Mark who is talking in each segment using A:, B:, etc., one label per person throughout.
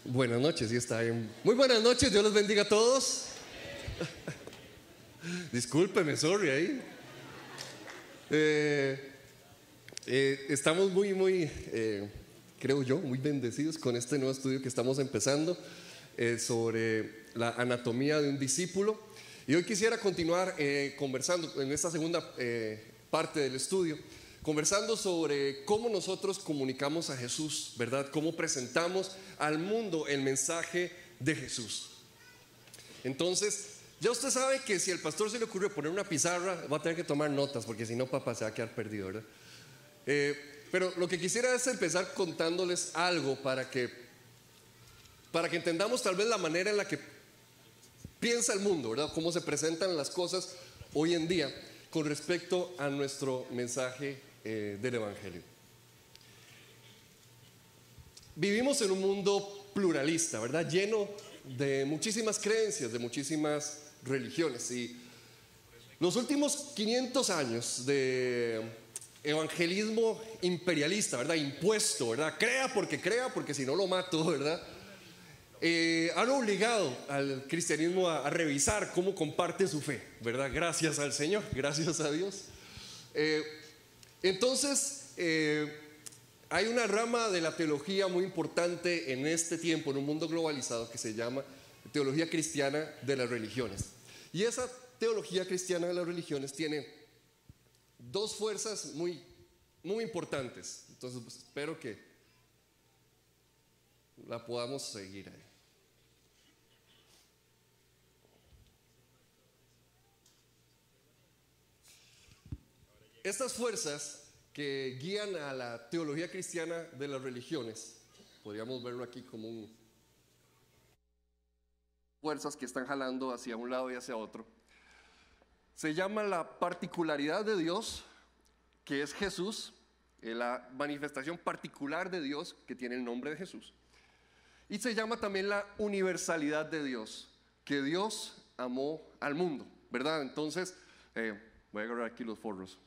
A: Buenas noches, sí está bien. Muy buenas noches, Dios los bendiga a todos. Discúlpeme, sorry ahí. Estamos creo yo, muy bendecidos con este nuevo estudio que estamos empezando sobre la anatomía de un discípulo. Y hoy quisiera continuar conversando en esta segunda parte del estudio, conversando sobre cómo nosotros comunicamos a Jesús, ¿verdad? Cómo presentamos al mundo el mensaje de Jesús. Entonces, ya usted sabe que si al pastor se le ocurrió poner una pizarra, va a tener que tomar notas, porque si no, papá se va a quedar perdido, ¿verdad? Pero lo que quisiera es empezar contándoles algo para que entendamos tal vez la manera en la que piensa el mundo, ¿verdad? Cómo se presentan las cosas hoy en día con respecto a nuestro mensaje del Evangelio. Vivimos en un mundo pluralista, ¿verdad? Lleno de muchísimas creencias, de muchísimas religiones. Y los últimos 500 años de evangelismo imperialista, ¿verdad? Impuesto, ¿verdad? Crea, porque si no lo mato, ¿verdad? Han obligado al cristianismo a revisar cómo comparte su fe, ¿verdad? Gracias al Señor, gracias a Dios. Entonces, hay una rama de la teología muy importante en este tiempo, en un mundo globalizado, que se llama teología cristiana de las religiones. Y esa teología cristiana de las religiones tiene dos fuerzas muy importantes. Entonces, pues, espero que la podamos seguir ahí. Estas fuerzas que guían a la teología cristiana de las religiones, podríamos verlo aquí como fuerzas que están jalando hacia un lado y hacia otro. Se llama la particularidad de Dios, que es Jesús, la manifestación particular de Dios, que tiene el nombre de Jesús. Y se llama también la universalidad de Dios, que Dios amó al mundo, ¿verdad? Entonces, voy a agarrar aquí los forros.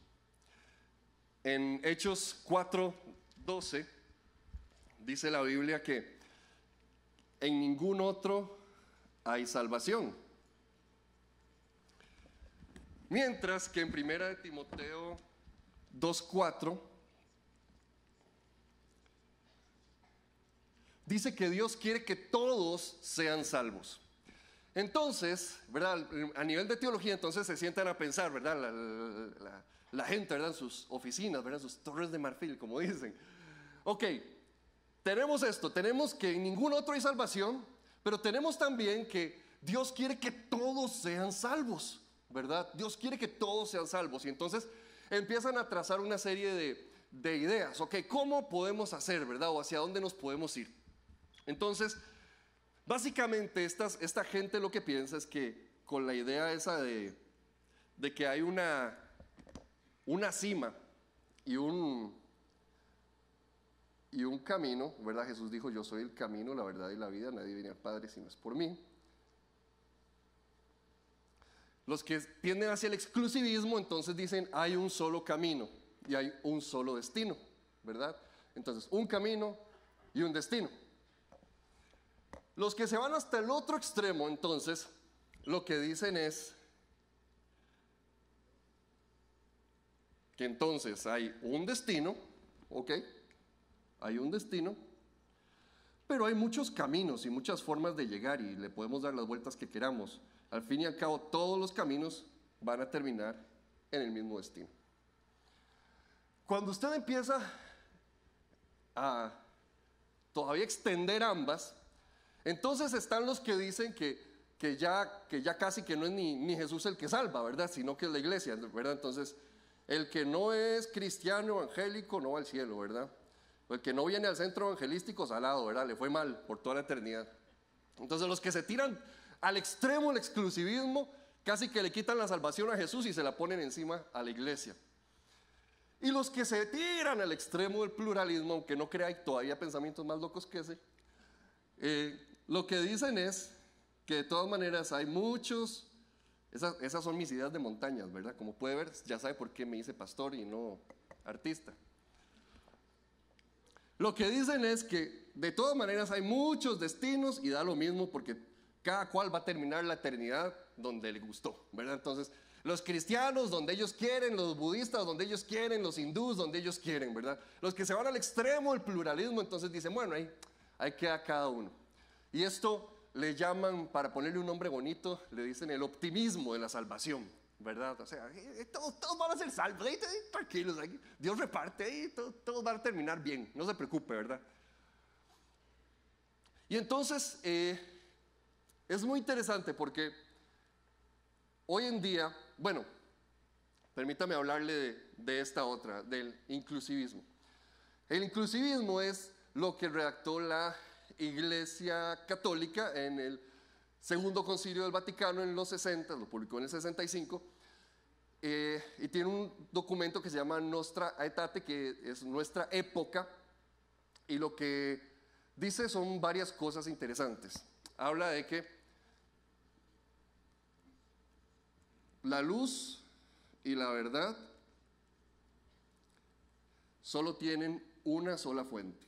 A: En Hechos 4:12 dice la Biblia que en ningún otro hay salvación. Mientras que en 1 Timoteo 2:4 dice que Dios quiere que todos sean salvos. Entonces, ¿verdad? A nivel de teología, entonces se sientan a pensar, ¿verdad? La gente, ¿verdad? En sus oficinas, ¿verdad? Sus torres de marfil, como dicen. Ok, tenemos esto, tenemos que en ningún otro hay salvación, pero tenemos también que Dios quiere que todos sean salvos, ¿verdad? Dios quiere que todos sean salvos. Y entonces empiezan a trazar una serie de ideas. Ok, ¿cómo podemos hacer, ¿verdad? O hacia dónde nos podemos ir. Entonces, básicamente esta gente lo que piensa es que con la idea esa de que hay una cima y un camino, ¿verdad? Jesús dijo: yo soy el camino, la verdad y la vida, nadie viene al Padre si no es por mí. Los que tienden hacia el exclusivismo entonces dicen: hay un solo camino y hay un solo destino, ¿verdad? Entonces, un camino y un destino. Los que se van hasta el otro extremo, entonces, lo que dicen es que entonces hay un destino, ¿ok? Hay un destino, pero hay muchos caminos y muchas formas de llegar y le podemos dar las vueltas que queramos. Al fin y al cabo, todos los caminos van a terminar en el mismo destino. Cuando usted empieza a todavía extender ambas, entonces están los que dicen que ya casi que no es ni Jesús el que salva, ¿verdad? Sino que es la iglesia, ¿verdad? Entonces, el que no es cristiano evangélico no va al cielo, ¿verdad? El que no viene al centro evangelístico, salado, ¿verdad? Le fue mal por toda la eternidad. Entonces, los que se tiran al extremo del exclusivismo, casi que le quitan la salvación a Jesús y se la ponen encima a la iglesia. Y los que se tiran al extremo del pluralismo, aunque no crea, hay todavía pensamientos más locos que ese, lo que dicen es que de todas maneras hay muchos, esas son mis ideas de montañas, ¿verdad? Como puede ver, ya sabe por qué me hice pastor y no artista. Lo que dicen es que de todas maneras hay muchos destinos y da lo mismo porque cada cual va a terminar la eternidad donde le gustó, ¿verdad? Entonces, los cristianos donde ellos quieren, los budistas donde ellos quieren, los hindús donde ellos quieren, ¿verdad? Los que se van al extremo del pluralismo, entonces dicen, bueno, ahí queda cada uno. Y esto le llaman, para ponerle un nombre bonito, le dicen el optimismo de la salvación, ¿verdad? O sea, todos van a ser salvos, tranquilos, Dios reparte, todos van a terminar bien, no se preocupe, ¿verdad? Y entonces, es muy interesante porque hoy en día, bueno, permítame hablarle de esta otra, del inclusivismo. El inclusivismo es lo que redactó la Iglesia Católica en el Segundo Concilio del Vaticano en los 60, lo publicó en el 65, y tiene un documento que se llama Nostra Aetate, que es nuestra época, y lo que dice son varias cosas interesantes. Habla de que la luz y la verdad solo tienen una sola fuente.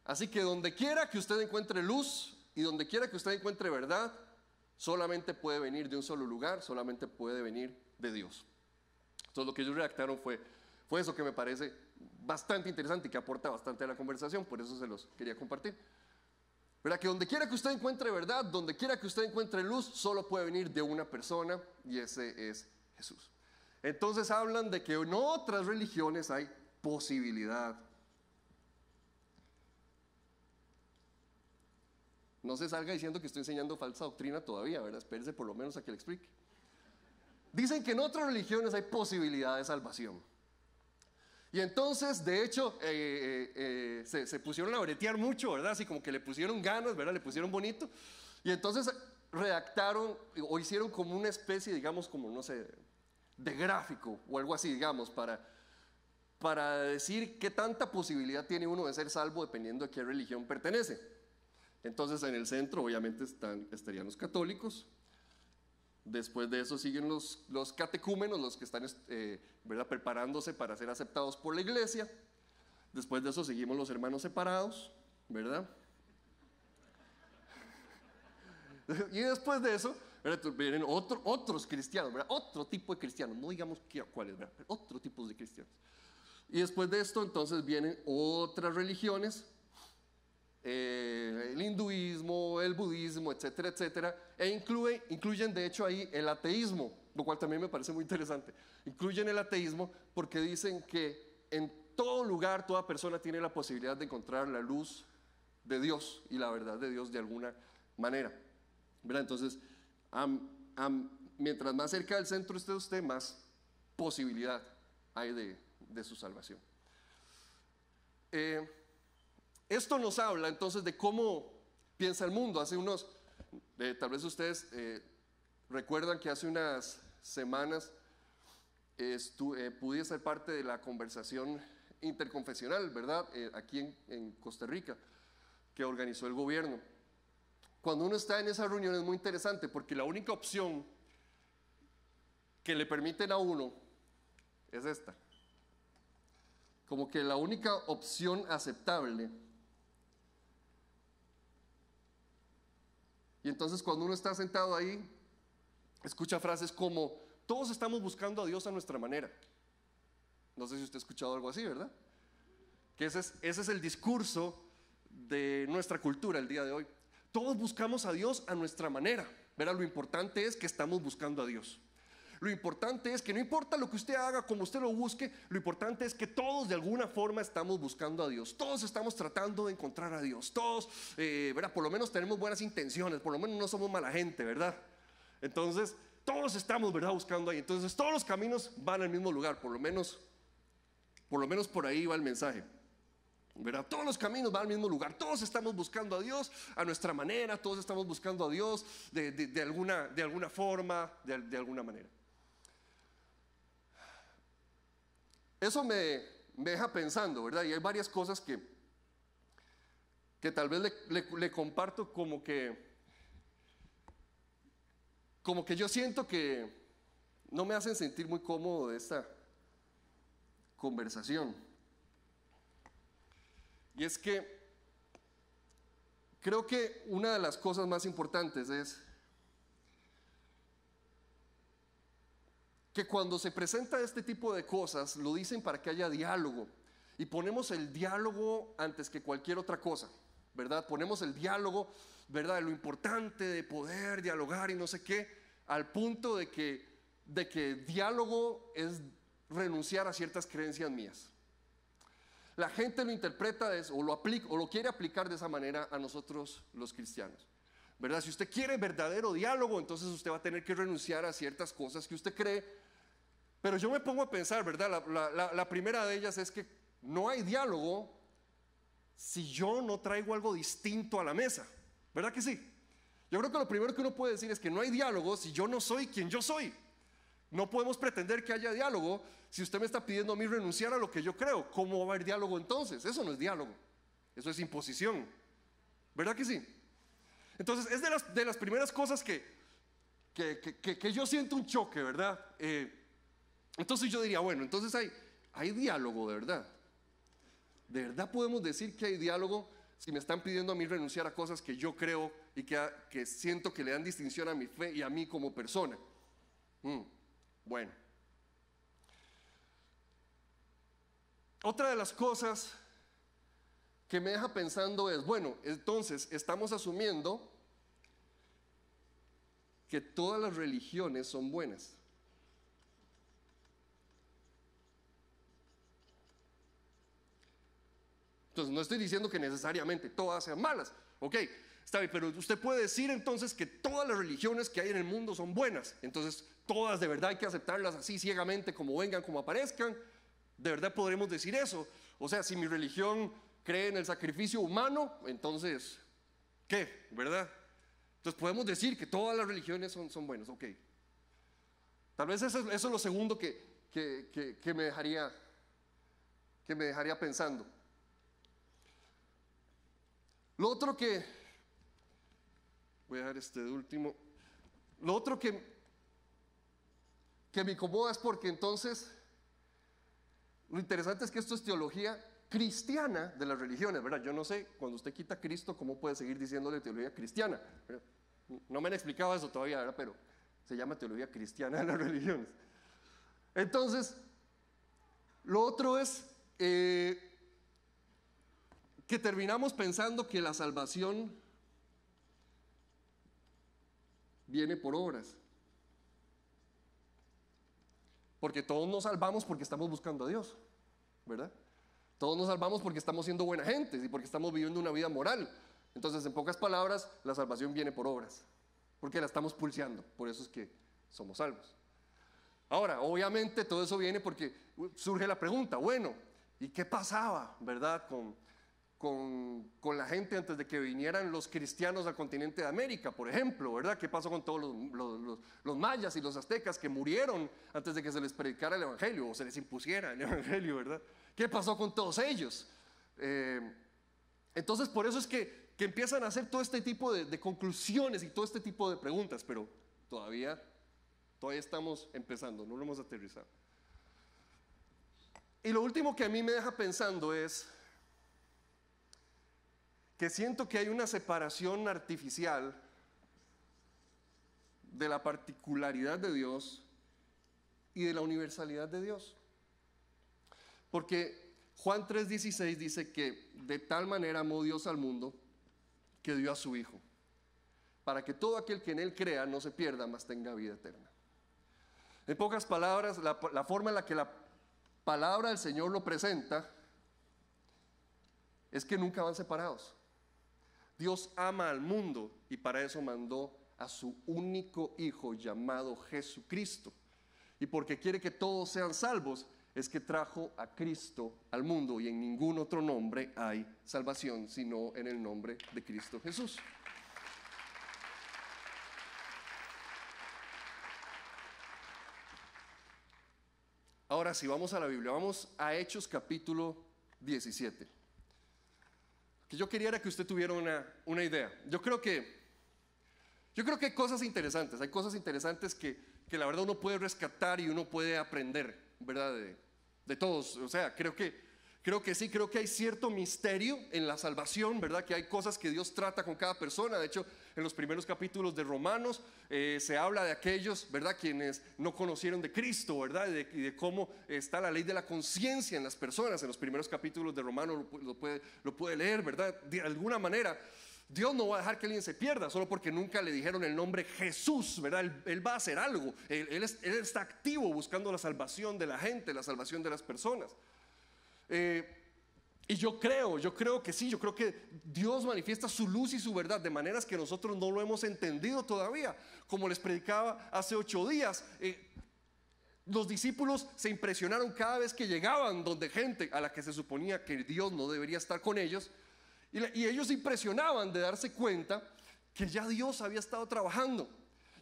A: Así que donde quiera que usted encuentre luz y donde quiera que usted encuentre verdad, solamente puede venir de un solo lugar, solamente puede venir de Dios. Entonces lo que ellos redactaron fue eso que me parece bastante interesante y que aporta bastante a la conversación, por eso se los quería compartir. ¿Verdad? Que donde quiera que usted encuentre verdad, donde quiera que usted encuentre luz, solo puede venir de una persona y ese es Jesús. Entonces hablan de que en otras religiones hay posibilidad. No se salga diciendo que estoy enseñando falsa doctrina todavía, ¿verdad? Espérese por lo menos a que le explique. Dicen que en otras religiones hay posibilidad de salvación. Y entonces, de hecho, se pusieron a bretear mucho, ¿verdad? Así como que le pusieron ganas, ¿verdad? Le pusieron bonito. Y entonces redactaron o hicieron como una especie, digamos, como, no sé, de gráfico o algo así, digamos, para decir qué tanta posibilidad tiene uno de ser salvo dependiendo de qué religión pertenece. Entonces, en el centro, obviamente, estarían los católicos. Después de eso siguen los catecúmenos, los que están ¿verdad? Preparándose para ser aceptados por la iglesia. Después de eso seguimos los hermanos separados, ¿verdad? Y después de eso, ¿verdad? Vienen otros cristianos, ¿verdad? Otro tipo de cristianos, no digamos cuáles, ¿verdad? Pero otro tipo de cristianos. Y después de esto, entonces vienen otras religiones, el hinduismo, el budismo, etcétera, etcétera, e incluyen de hecho ahí el ateísmo, lo cual también me parece muy interesante. Incluyen el ateísmo porque dicen que en todo lugar, toda persona tiene la posibilidad de encontrar la luz de Dios y la verdad de Dios de alguna manera, ¿verdad? Entonces, mientras más cerca del centro esté usted, más posibilidad hay de su salvación. Esto nos habla entonces de cómo piensa el mundo. Tal vez ustedes recuerdan que hace unas semanas pude ser parte de la conversación interconfesional, ¿verdad? Aquí en Costa Rica, que organizó el gobierno. Cuando uno está en esa reunión es muy interesante porque la única opción que le permiten a uno es esta. Como que la única opción aceptable. Y entonces cuando uno está sentado ahí, escucha frases como, todos estamos buscando a Dios a nuestra manera. No sé si usted ha escuchado algo así, ¿verdad? Que ese es el discurso de nuestra cultura el día de hoy. Todos buscamos a Dios a nuestra manera, ¿verdad? Lo importante es que estamos buscando a Dios. Lo importante es que no importa lo que usted haga, como usted lo busque, lo importante es que todos de alguna forma estamos buscando a Dios. Todos estamos tratando de encontrar a Dios. Todos, ¿verdad? Por lo menos tenemos buenas intenciones, por lo menos no somos mala gente, ¿verdad? Entonces, todos estamos, ¿verdad? Buscando ahí. Entonces, todos los caminos van al mismo lugar, por lo menos por ahí va el mensaje, ¿verdad? Todos los caminos van al mismo lugar. Todos estamos buscando a Dios a nuestra manera. Todos estamos buscando a Dios de alguna forma, de alguna manera. Eso me deja pensando, ¿verdad? Y hay varias cosas que tal vez le comparto como que yo siento que no me hacen sentir muy cómodo de esta conversación. Y es que creo que una de las cosas más importantes es que cuando se presenta este tipo de cosas, lo dicen para que haya diálogo. Y ponemos el diálogo antes que cualquier otra cosa, ¿verdad? Ponemos el diálogo, ¿verdad? De lo importante de poder dialogar y no sé qué, al punto de que diálogo es renunciar a ciertas creencias mías. La gente lo interpreta o lo aplica, o lo quiere aplicar de esa manera a nosotros los cristianos, ¿verdad? Si usted quiere verdadero diálogo, entonces usted va a tener que renunciar a ciertas cosas que usted cree. Pero yo me pongo a pensar, ¿verdad? La primera de ellas es que no hay diálogo si yo no traigo algo distinto a la mesa, ¿verdad que sí? Yo creo que lo primero que uno puede decir es que no hay diálogo si yo no soy quien yo soy. No podemos pretender que haya diálogo si usted me está pidiendo a mí renunciar a lo que yo creo. ¿Cómo va a haber diálogo entonces? Eso no es diálogo, eso es imposición, ¿verdad que sí? Entonces es de las primeras cosas que yo siento un choque, ¿verdad? Entonces yo diría, bueno, entonces hay diálogo de verdad. ¿De verdad podemos decir que hay diálogo si me están pidiendo a mí renunciar a cosas que yo creo y que siento que le dan distinción a mi fe y a mí como persona? Bueno. Otra de las cosas que me deja pensando es, bueno, entonces estamos asumiendo que todas las religiones son buenas. Entonces no estoy diciendo que necesariamente todas sean malas, ok, está bien, pero usted puede decir entonces que todas las religiones que hay en el mundo son buenas, entonces todas de verdad hay que aceptarlas así ciegamente como vengan, como aparezcan. ¿De verdad podremos decir eso? O sea, si mi religión cree en el sacrificio humano, entonces, ¿qué? ¿Verdad? Entonces podemos decir que todas las religiones son buenas, ok. Tal vez eso es lo segundo que me dejaría pensando. Lo otro voy a dejar este de último. Lo otro que me incomoda es porque entonces, lo interesante es que esto es teología cristiana de las religiones, ¿verdad? Yo no sé, cuando usted quita a Cristo, ¿cómo puede seguir diciéndole teología cristiana? No me han explicado eso todavía, ¿verdad? Pero se llama teología cristiana de las religiones. Entonces, lo otro es que terminamos pensando que la salvación viene por obras. Porque todos nos salvamos porque estamos buscando a Dios, ¿verdad? Todos nos salvamos porque estamos siendo buena gente y porque estamos viviendo una vida moral. Entonces, en pocas palabras, la salvación viene por obras, porque la estamos pulseando, por eso es que somos salvos. Ahora, obviamente todo eso viene porque surge la pregunta, bueno, ¿y qué pasaba, verdad, con la gente antes de que vinieran los cristianos al continente de América, por ejemplo, ¿verdad? ¿Qué pasó con todos los mayas y los aztecas que murieron antes de que se les predicara el evangelio o se les impusiera el evangelio, ¿verdad? ¿Qué pasó con todos ellos? Entonces por eso es que empiezan a hacer todo este tipo de conclusiones y todo este tipo de preguntas, pero todavía estamos empezando, no lo hemos aterrizado. Y lo último que a mí me deja pensando es que siento que hay una separación artificial de la particularidad de Dios y de la universalidad de Dios. Porque Juan 3:16 dice que de tal manera amó Dios al mundo que dio a su Hijo, para que todo aquel que en Él crea no se pierda, mas tenga vida eterna. En pocas palabras, la forma en la que la palabra del Señor lo presenta es que nunca van separados. Dios ama al mundo y para eso mandó a su único Hijo llamado Jesucristo. Y porque quiere que todos sean salvos, es que trajo a Cristo al mundo, y en ningún otro nombre hay salvación sino en el nombre de Cristo Jesús. Ahora si vamos a la Biblia, vamos a Hechos capítulo 17. Que yo quería era que usted tuviera una idea. Yo creo que hay cosas interesantes que la verdad uno puede rescatar y uno puede aprender, ¿verdad? De todos. O sea, creo que Creo que sí, creo que hay cierto misterio en la salvación, ¿verdad? Que hay cosas que Dios trata con cada persona. De hecho, en los primeros capítulos de Romanos se habla de aquellos, ¿verdad? Quienes no conocieron de Cristo, ¿verdad? Y de cómo está la ley de la conciencia en las personas. En los primeros capítulos de Romanos lo puede leer, ¿verdad? De alguna manera, Dios no va a dejar que alguien se pierda solo porque nunca le dijeron el nombre Jesús, ¿verdad? Él va a hacer algo. Él está activo buscando la salvación de la gente, la salvación de las personas. Y yo creo que sí, yo creo que Dios manifiesta su luz y su verdad de maneras que nosotros no lo hemos entendido todavía. Como les predicaba hace 8 días, los discípulos se impresionaron cada vez que llegaban donde gente a la que se suponía que Dios no debería estar con ellos, y ellos se impresionaban de darse cuenta que ya Dios había estado trabajando.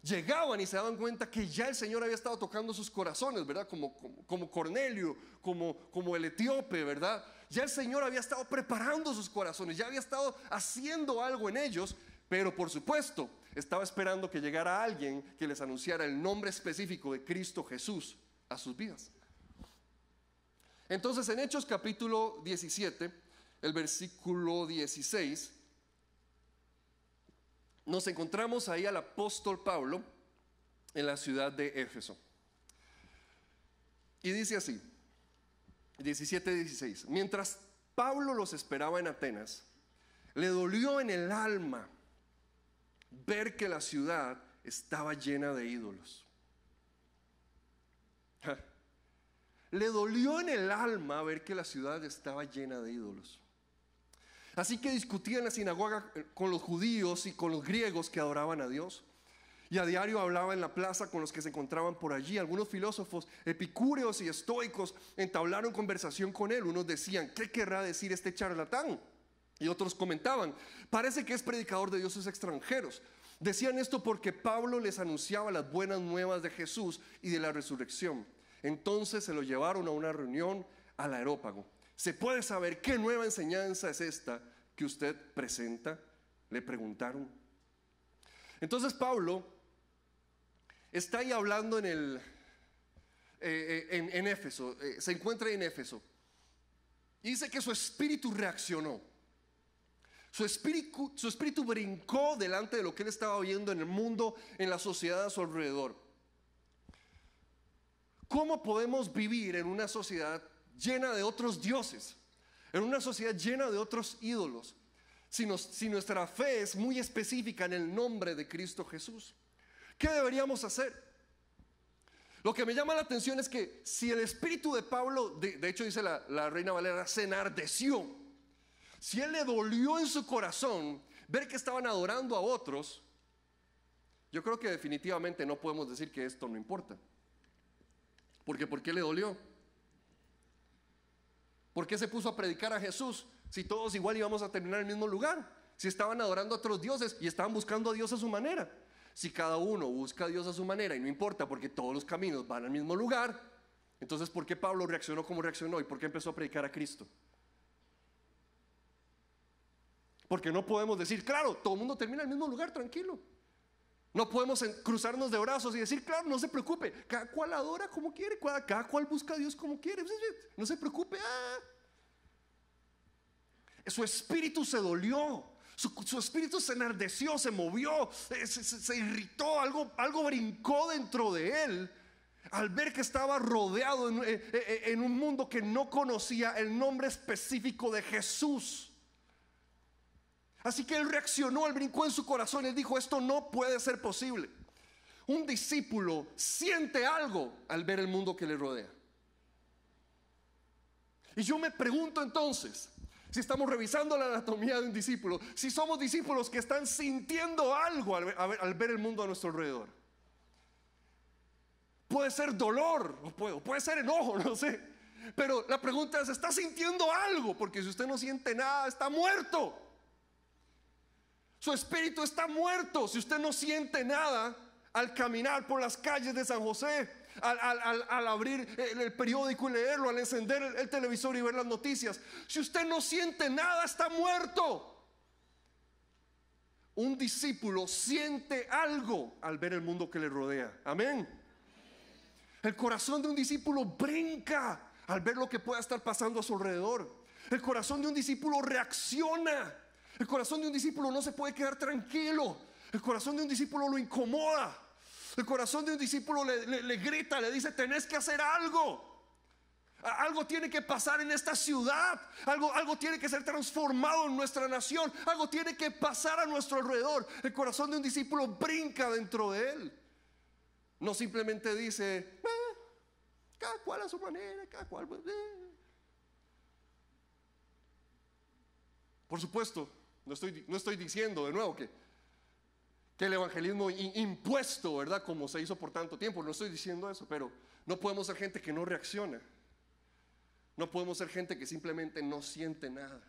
A: Llegaban y se daban cuenta que ya el Señor había estado tocando sus corazones, ¿verdad? Como Cornelio, como el etíope, ¿verdad? Ya el Señor había estado preparando sus corazones, ya había estado haciendo algo en ellos, pero por supuesto estaba esperando que llegara alguien que les anunciara el nombre específico de Cristo Jesús a sus vidas. Entonces, en Hechos capítulo 17, el versículo 16, nos encontramos ahí al apóstol Pablo en la ciudad de Éfeso. Y dice así, 17:16: mientras Pablo los esperaba en Atenas, le dolió en el alma ver que la ciudad estaba llena de ídolos. Le dolió en el alma ver que la ciudad estaba llena de ídolos. Así que discutía en la sinagoga con los judíos y con los griegos que adoraban a Dios. Y a diario hablaba en la plaza con los que se encontraban por allí. Algunos filósofos epicúreos y estoicos entablaron conversación con él. Unos decían: ¿qué querrá decir este charlatán? Y otros comentaban: parece que es predicador de dioses extranjeros. Decían esto porque Pablo les anunciaba las buenas nuevas de Jesús y de la resurrección. Entonces se lo llevaron a una reunión al Areópago. ¿Se puede saber qué nueva enseñanza es esta que usted presenta?, le preguntaron. Entonces Pablo está ahí hablando en Éfeso, se encuentra en Éfeso, y dice que su espíritu reaccionó. Su espíritu brincó delante de lo que él estaba viendo en el mundo, en la sociedad a su alrededor. ¿Cómo podemos vivir en una sociedad llena de otros dioses, en una sociedad llena de otros ídolos, si nuestra fe es muy específica en el nombre de Cristo Jesús? ¿Qué deberíamos hacer? Lo que me llama la atención es que si el espíritu de Pablo, de hecho dice la Reina Valera, se enardeció, si él le dolió en su corazón ver que estaban adorando a otros, yo creo que definitivamente no podemos decir que esto no importa. Porque ¿por qué le dolió? ¿Por qué se puso a predicar a Jesús si todos igual íbamos a terminar en el mismo lugar? Si estaban adorando a otros dioses y estaban buscando a Dios a su manera. Si cada uno busca a Dios a su manera y no importa porque todos los caminos van al mismo lugar, entonces ¿por qué Pablo reaccionó como reaccionó y por qué empezó a predicar a Cristo? Porque no podemos decir: claro, todo el mundo termina en el mismo lugar, tranquilo. No podemos cruzarnos de brazos y decir: claro, no se preocupe, cada cual adora como quiere, cada cual busca a Dios como quiere, no se preocupe. Su espíritu se dolió, su espíritu se enardeció, se movió, se irritó, algo brincó dentro de él al ver que estaba rodeado en un mundo que no conocía el nombre específico de Jesús. Así que él reaccionó, él brincó en su corazón, él dijo: esto no puede ser posible. Un discípulo siente algo al ver el mundo que le rodea. Y yo me pregunto entonces, si estamos revisando la anatomía de un discípulo, si somos discípulos que están sintiendo algo al ver el mundo a nuestro alrededor. Puede ser dolor, puede ser enojo, no sé. Pero la pregunta es: ¿está sintiendo algo? Porque si usted no siente nada, está muerto. Su espíritu está muerto. Si usted no siente nada al caminar por las calles de San José, al abrir el periódico y leerlo, al encender el televisor y ver las noticias, si usted no siente nada, está muerto. Un discípulo siente algo al ver el mundo que le rodea. Amén. El corazón de un discípulo brinca al ver lo que pueda estar pasando a su alrededor. El corazón de un discípulo reacciona. El corazón de un discípulo no se puede quedar tranquilo. El corazón de un discípulo lo incomoda. El corazón de un discípulo le grita, le dice: tenés que hacer algo. Algo tiene que pasar en esta ciudad. Algo tiene que ser transformado en nuestra nación. Algo tiene que pasar a nuestro alrededor. El corazón de un discípulo brinca dentro de él. No simplemente dice: cada cual a su manera, cada cual. Por supuesto, no estoy diciendo de nuevo que el evangelismo impuesto, ¿verdad?, como se hizo por tanto tiempo. No estoy diciendo eso, pero no podemos ser gente que no reacciona. No podemos ser gente que simplemente no siente nada,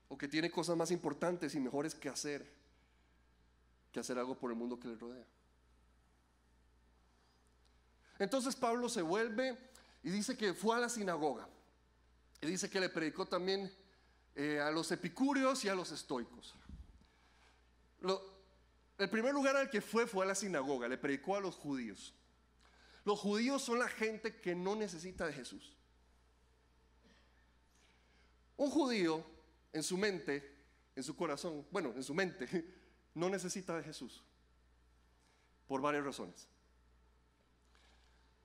A: o que tiene cosas más importantes y mejores que hacer algo por el mundo que le rodea. Entonces Pablo se vuelve y dice que fue a la sinagoga, y dice que le predicó también a los epicúreos y a los estoicos. El primer lugar al que fue a la sinagoga. Le predicó a los judíos. Los judíos son la gente que no necesita de Jesús. Un judío, en su mente, en su corazón, bueno, en su mente, no necesita de Jesús, por varias razones.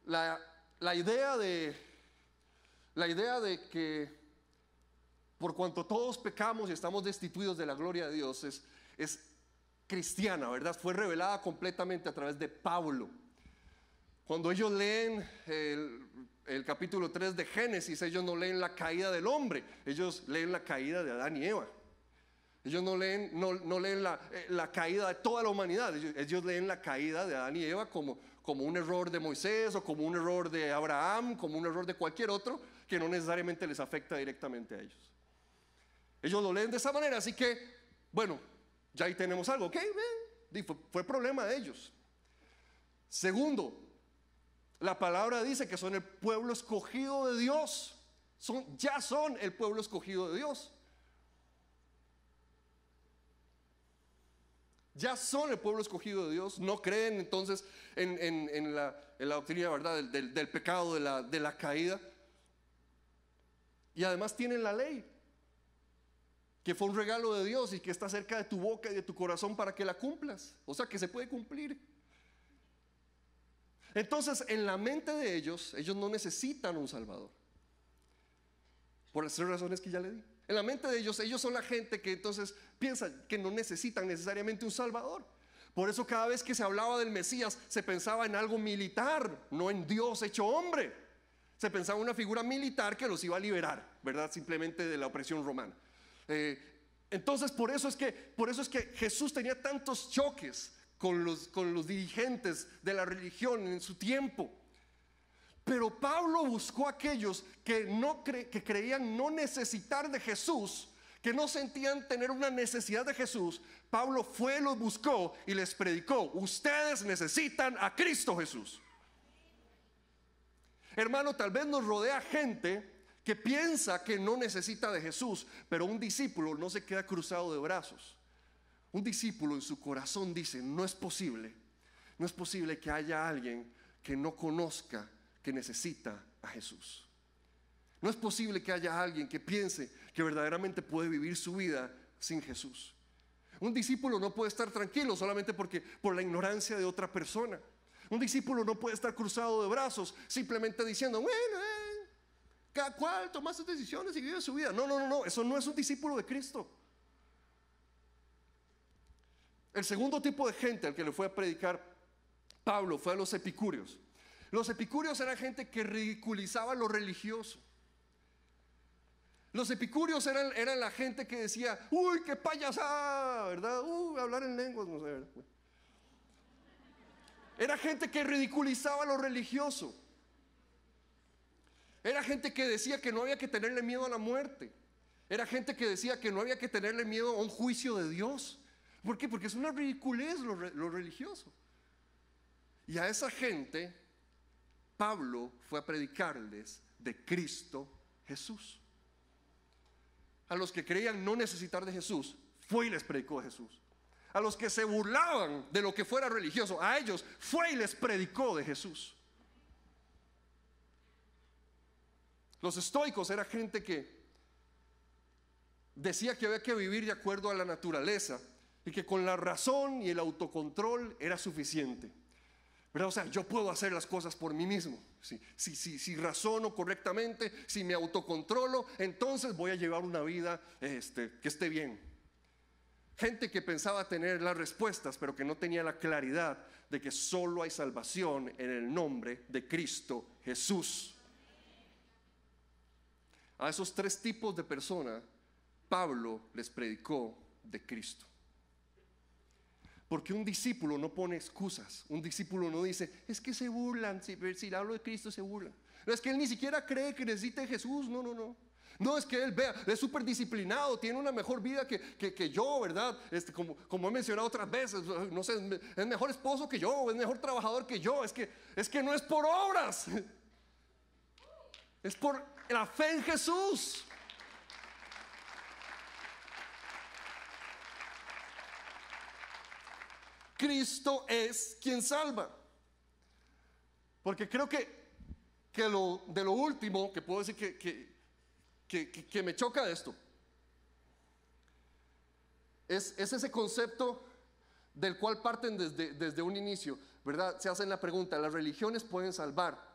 A: La idea de que por cuanto todos pecamos y estamos destituidos de la gloria de Dios es cristiana, ¿verdad? Fue revelada completamente a través de Pablo. Cuando ellos leen el capítulo 3 de Génesis, ellos no leen la caída del hombre, ellos leen la caída de Adán y Eva. Ellos no leen la caída de toda la humanidad. Ellos leen la caída de Adán y Eva como un error de Moisés, o como un error de Abraham, como un error de cualquier otro que no necesariamente les afecta directamente a ellos. Ellos lo leen de esa manera. Así que, bueno, ya ahí tenemos algo, ¿ok? Fue problema de ellos. Segundo, la palabra dice que son el pueblo escogido de Dios. Ya son el pueblo escogido de Dios. Ya son el pueblo escogido de Dios. No creen entonces en la doctrina, ¿verdad?, del pecado, de la caída. Y además tienen la ley, que fue un regalo de Dios y que está cerca de tu boca y de tu corazón para que la cumplas. O sea, que se puede cumplir. Entonces, en la mente de ellos no necesitan un Salvador, por las 3 razones que ya le di. En la mente de ellos son la gente que entonces piensa que no necesitan necesariamente un Salvador. Por eso cada vez que se hablaba del Mesías se pensaba en algo militar, no en Dios hecho hombre. Se pensaba en una figura militar que los iba a liberar, ¿verdad?, simplemente de la opresión romana. Entonces por eso es que Jesús tenía tantos choques con los dirigentes de la religión en su tiempo. Pero Pablo buscó a aquellos que creían no necesitar de Jesús, que no sentían tener una necesidad de Jesús. Pablo fue, los buscó y les predicó: ustedes necesitan a Cristo Jesús. Hermano, tal vez nos rodea gente que piensa que no necesita de Jesús, pero un discípulo no se queda cruzado de brazos. Un discípulo en su corazón dice: no es posible que haya alguien que no conozca que necesita a Jesús. No es posible que haya alguien que piense que verdaderamente puede vivir su vida sin Jesús. Un discípulo no puede estar tranquilo solamente por la ignorancia de otra persona. Un discípulo no puede estar cruzado de brazos simplemente diciendo: bueno, cada cual toma sus decisiones y vive su vida. No, eso no es un discípulo de Cristo. El segundo tipo de gente al que le fue a predicar Pablo fue a los epicúreos. Los epicúreos eran gente que ridiculizaba lo religioso. Los epicúreos eran la gente que decía: uy, qué payasada, ¿verdad? Hablar en lenguas, no sé, ¿verdad? Era gente que ridiculizaba lo religioso. Era gente que decía que no había que tenerle miedo a la muerte. Era gente que decía que no había que tenerle miedo a un juicio de Dios. ¿Por qué? Porque es una ridiculez lo religioso. Y a esa gente Pablo fue a predicarles de Cristo Jesús. A los que creían no necesitar de Jesús, fue y les predicó de Jesús. A los que se burlaban de lo que fuera religioso, a ellos fue y les predicó de Jesús. Los estoicos era gente que decía que había que vivir de acuerdo a la naturaleza y que con la razón y el autocontrol era suficiente. ¿Verdad? O sea, yo puedo hacer las cosas por mí mismo. Si razono correctamente, si me autocontrolo, entonces voy a llevar una vida que esté bien. Gente que pensaba tener las respuestas, pero que no tenía la claridad de que solo hay salvación en el nombre de Cristo Jesús. A esos tres tipos de personas, Pablo les predicó de Cristo. Porque un discípulo no pone excusas. Un discípulo no dice, es que se burlan, si hablo de Cristo se burlan. No, es que él ni siquiera cree que necesite Jesús. No. No, es que él es súper disciplinado, tiene una mejor vida que yo, ¿verdad? Como he mencionado otras veces, no sé, es mejor esposo que yo, es mejor trabajador que yo. Es que no es por obras, es por la fe en Jesús. Cristo es quien salva. Porque creo que de lo último que puedo decir que me choca de esto es ese concepto del cual parten desde un inicio, ¿verdad? Se hacen la pregunta, ¿las religiones pueden salvar?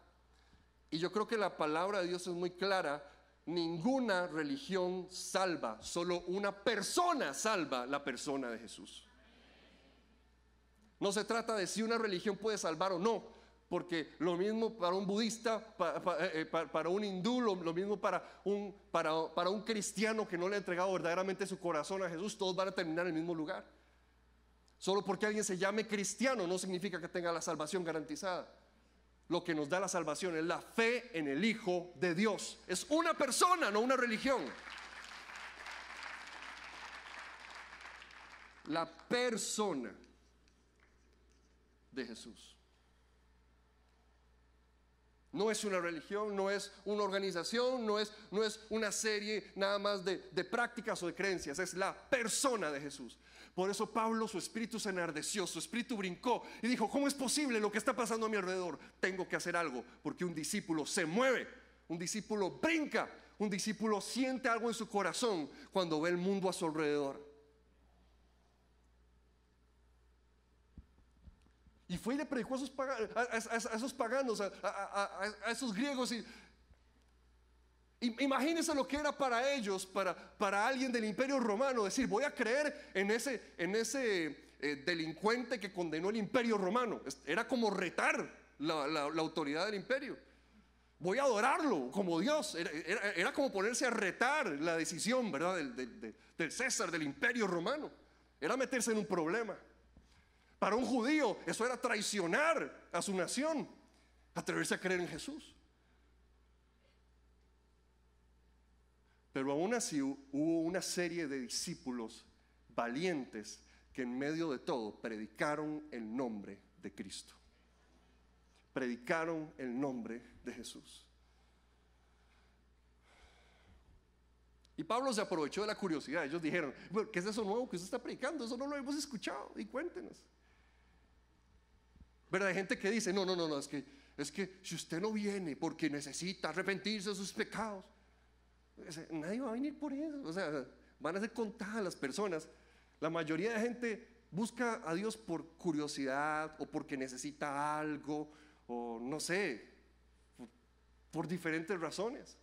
A: Y yo creo que la palabra de Dios es muy clara. Ninguna religión salva, solo una persona salva, la persona de Jesús. No se trata de si una religión puede salvar o no, porque lo mismo para un budista, para un hindú, lo mismo para un cristiano que no le ha entregado verdaderamente su corazón a Jesús, todos van a terminar en el mismo lugar. Solo porque alguien se llame cristiano no significa que tenga la salvación garantizada. Lo que nos da la salvación es la fe en el Hijo de Dios. Es una persona, no una religión. La persona de Jesús. No es una religión, no es una organización, no es una serie nada más de prácticas o de creencias, es la persona de Jesús. Por eso Pablo, su espíritu se enardeció, su espíritu brincó y dijo, ¿cómo es posible lo que está pasando a mi alrededor? Tengo que hacer algo, porque un discípulo se mueve, un discípulo brinca, un discípulo siente algo en su corazón cuando ve el mundo a su alrededor. Y fue y le predicó a esos paganos, a esos griegos. Imagínense lo que era para ellos, para alguien del Imperio Romano, decir, voy a creer en ese delincuente que condenó el Imperio Romano. Era como retar la autoridad del imperio. Voy a adorarlo como Dios. Era como ponerse a retar la decisión, ¿verdad? Del César, del Imperio Romano. Era meterse en un problema. Para un judío eso era traicionar a su nación, atreverse a creer en Jesús. Pero aún así hubo una serie de discípulos valientes que en medio de todo predicaron el nombre de Cristo. Predicaron el nombre de Jesús. Y Pablo se aprovechó de la curiosidad. Ellos dijeron, bueno, ¿qué es eso nuevo que usted está predicando? Eso no lo hemos escuchado, y cuéntenos. ¿Verdad? Hay gente que dice, no, es que si usted no viene porque necesita arrepentirse de sus pecados, nadie va a venir por eso. O sea, van a ser contadas las personas. La mayoría de gente busca a Dios por curiosidad o porque necesita algo, o no sé, por diferentes razones.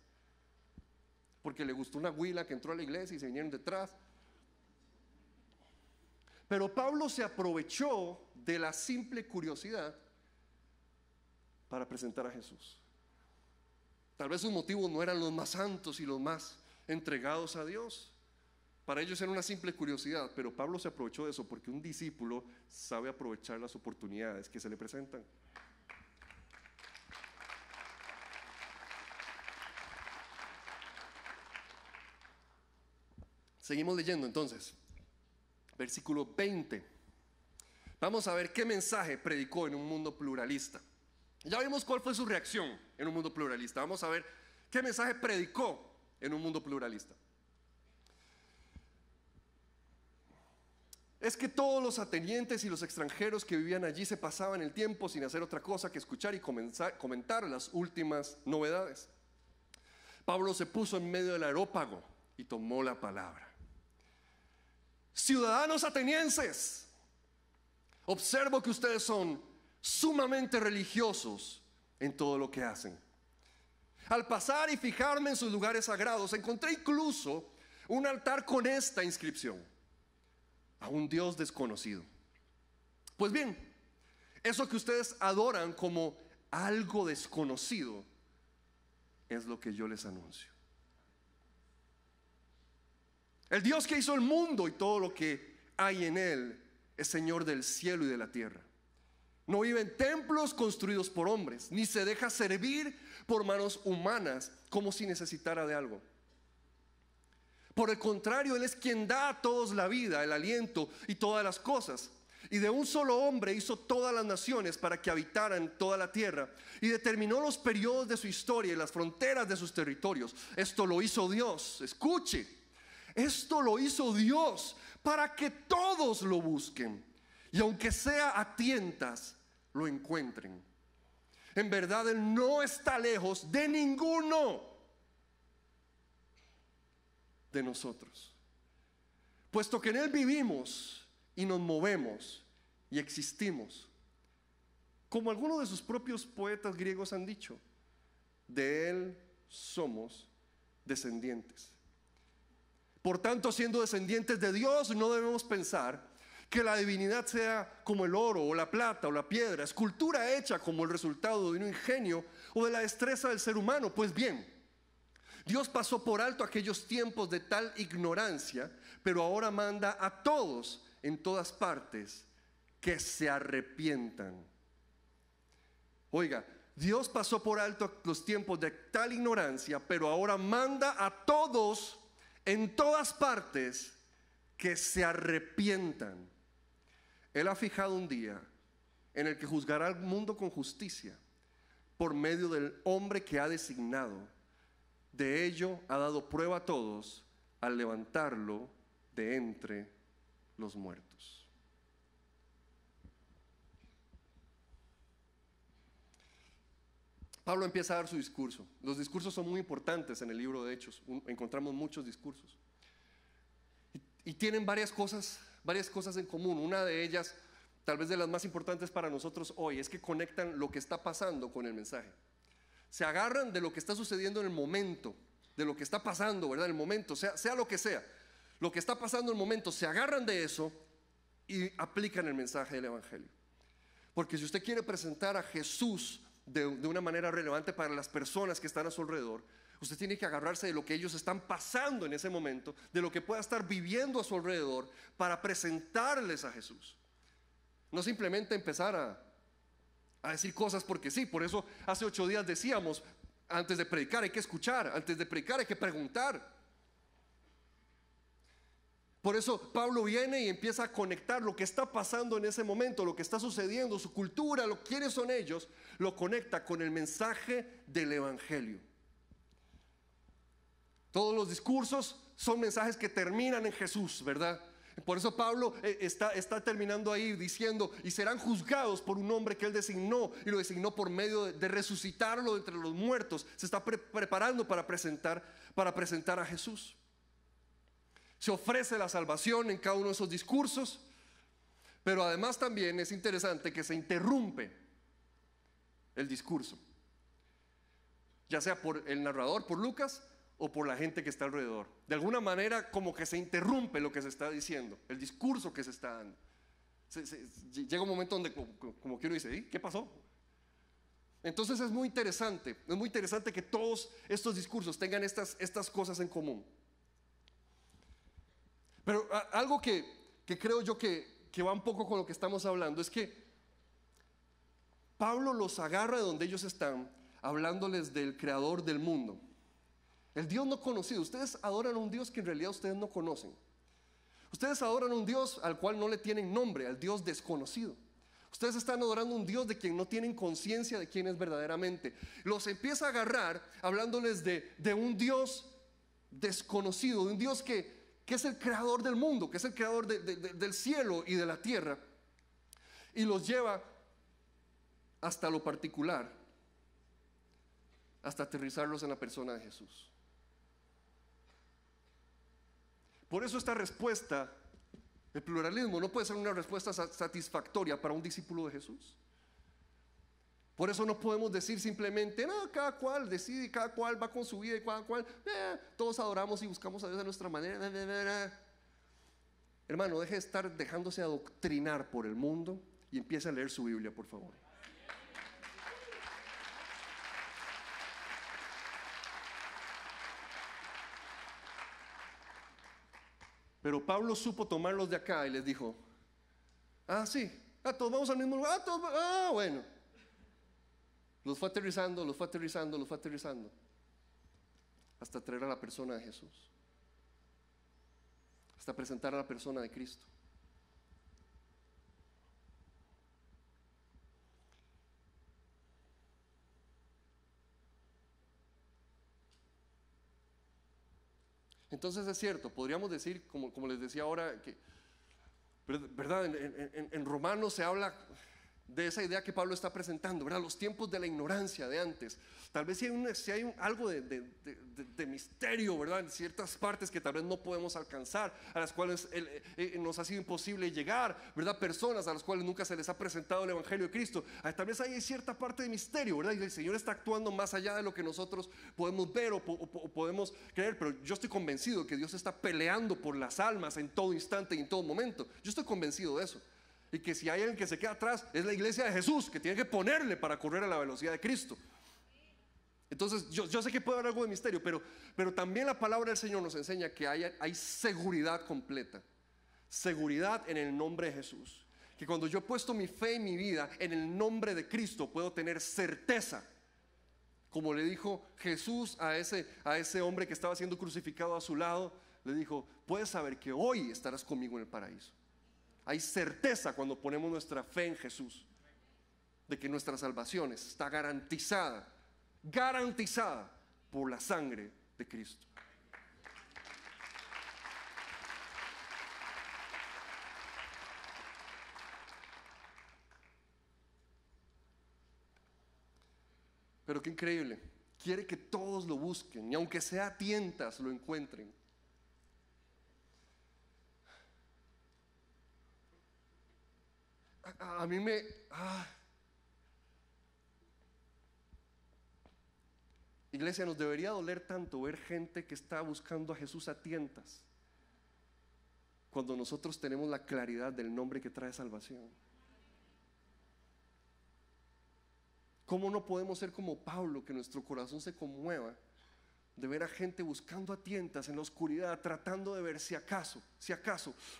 A: Porque le gustó una huila que entró a la iglesia y se vinieron detrás. Pero Pablo se aprovechó de la simple curiosidad para presentar a Jesús. Tal vez sus motivos no eran los más santos y los más entregados a Dios. Para ellos era una simple curiosidad, pero Pablo se aprovechó de eso porque un discípulo sabe aprovechar las oportunidades que se le presentan. Seguimos leyendo entonces. Versículo 20. Vamos a ver qué mensaje predicó en un mundo pluralista. Ya vimos cuál fue su reacción en un mundo pluralista. Vamos a ver qué mensaje predicó en un mundo pluralista. Es que todos los atenienses y los extranjeros que vivían allí se pasaban el tiempo sin hacer otra cosa que escuchar y comentar las últimas novedades. Pablo se puso en medio del areópago y tomó la palabra. Ciudadanos atenienses, observo que ustedes son sumamente religiosos en todo lo que hacen. Al pasar y fijarme en sus lugares sagrados, encontré incluso un altar con esta inscripción: a un Dios desconocido. Pues bien, eso que ustedes adoran como algo desconocido es lo que yo les anuncio. El Dios que hizo el mundo y todo lo que hay en él es Señor del cielo y de la tierra. No vive en templos construidos por hombres, ni se deja servir por manos humanas como si necesitara de algo. Por el contrario, Él es quien da a todos la vida, el aliento y todas las cosas. Y de un solo hombre hizo todas las naciones para que habitaran toda la tierra, y determinó los periodos de su historia y las fronteras de sus territorios. Esto lo hizo Dios. Escuche, esto lo hizo Dios para que todos lo busquen, y aunque sea a tientas, lo encuentren. En verdad, Él no está lejos de ninguno de nosotros, puesto que en Él vivimos y nos movemos y existimos. Como algunos de sus propios poetas griegos han dicho, de Él somos descendientes. Por tanto, siendo descendientes de Dios, no debemos pensar que la divinidad sea como el oro o la plata o la piedra, escultura hecha como el resultado de un ingenio o de la destreza del ser humano. Pues bien, Dios pasó por alto aquellos tiempos de tal ignorancia, pero ahora manda a todos en todas partes que se arrepientan. Oiga, Dios pasó por alto los tiempos de tal ignorancia, pero ahora manda a todos en todas partes que se arrepientan. Él ha fijado un día en el que juzgará al mundo con justicia por medio del hombre que ha designado. De ello ha dado prueba a todos al levantarlo de entre los muertos. Pablo empieza a dar su discurso. Los discursos son muy importantes en el libro de Hechos. Encontramos muchos discursos y tienen varias cosas en común. Una de ellas, tal vez de las más importantes para nosotros hoy, es que conectan lo que está pasando con el mensaje. Se agarran de lo que está sucediendo en el momento, de lo que está pasando, ¿verdad? En el momento, sea lo que sea, lo que está pasando en el momento, se agarran de eso y aplican el mensaje del Evangelio. Porque si usted quiere presentar a Jesús de una manera relevante para las personas que están a su alrededor, usted tiene que agarrarse de lo que ellos están pasando en ese momento, de lo que pueda estar viviendo a su alrededor, para presentarles a Jesús. No simplemente empezar a decir cosas porque sí. Por eso hace 8 días decíamos, antes de predicar hay que escuchar, antes de predicar hay que preguntar. Por eso Pablo viene y empieza a conectar lo que está pasando en ese momento, lo que está sucediendo, su cultura, quiénes son ellos, lo conecta con el mensaje del Evangelio. Todos los discursos son mensajes que terminan en Jesús, ¿verdad? Por eso Pablo está terminando ahí diciendo: y serán juzgados por un hombre que él designó, y lo designó por medio de resucitarlo de entre los muertos. Se está preparando para presentar a Jesús. Se ofrece la salvación en cada uno de esos discursos, pero además también es interesante que se interrumpe el discurso, ya sea por el narrador, por Lucas, o por la gente que está alrededor. De alguna manera como que se interrumpe lo que se está diciendo, el discurso que se está dando. Llega un momento donde como que uno dice: ¿qué pasó? Entonces es muy interesante que todos estos discursos tengan estas cosas en común. Pero algo que creo yo que va un poco con lo que estamos hablando es que Pablo los agarra de donde ellos están, hablándoles del creador del mundo, el Dios no conocido. Ustedes adoran a un Dios que en realidad ustedes no conocen. Ustedes adoran a un Dios al cual no le tienen nombre, al Dios desconocido. Ustedes están adorando a un Dios de quien no tienen conciencia de quién es verdaderamente. Los empieza a agarrar hablándoles de un Dios desconocido, de un Dios que es el creador del mundo, que es el creador del cielo y de la tierra, y los lleva hasta lo particular, hasta aterrizarlos en la persona de Jesús. Por eso esta respuesta, el pluralismo, no puede ser una respuesta satisfactoria para un discípulo de Jesús. Por eso no podemos decir simplemente, no, cada cual decide, cada cual va con su vida y cada cual, todos adoramos y buscamos a Dios de nuestra manera. Hermano, deje de estar dejándose adoctrinar por el mundo y empiece a leer su Biblia, por favor. Pero Pablo supo tomarlos de acá y les dijo, sí, todos vamos al mismo lugar, bueno. Los fue aterrizando, hasta traer a la persona de Jesús, hasta presentar a la persona de Cristo. Entonces es cierto, podríamos decir, como les decía ahora, que, ¿verdad? En Romanos se habla de esa idea que Pablo está presentando, ¿verdad? Los tiempos de la ignorancia de antes. Tal vez si hay algo de misterio, ¿verdad? En ciertas partes que tal vez no podemos alcanzar, a las cuales nos ha sido imposible llegar, ¿verdad? Personas a las cuales nunca se les ha presentado el Evangelio de Cristo. Tal vez hay cierta parte de misterio, ¿verdad? Y el Señor está actuando más allá de lo que nosotros podemos ver o podemos creer. Pero yo estoy convencido que Dios está peleando por las almas en todo instante y en todo momento. Yo estoy convencido de eso. Y que si hay alguien que se queda atrás, es la iglesia de Jesús, que tiene que ponerle para correr a la velocidad de Cristo. Entonces yo sé que puede haber algo de misterio, pero también la palabra del Señor nos enseña que hay seguridad completa. Seguridad en el nombre de Jesús. Que cuando yo he puesto mi fe y mi vida en el nombre de Cristo, puedo tener certeza. Como le dijo Jesús a ese hombre que estaba siendo crucificado a su lado, le dijo, puedes saber que hoy estarás conmigo en el paraíso. Hay certeza cuando ponemos nuestra fe en Jesús, de que nuestra salvación está garantizada por la sangre de Cristo. Pero qué increíble, quiere que todos lo busquen y aunque sea a tientas lo encuentren. A mí Iglesia, nos debería doler tanto ver gente que está buscando a Jesús a tientas, cuando nosotros tenemos la claridad del nombre que trae salvación. ¿Cómo no podemos ser como Pablo, que nuestro corazón se conmueva de ver a gente buscando a tientas en la oscuridad, tratando de ver si acaso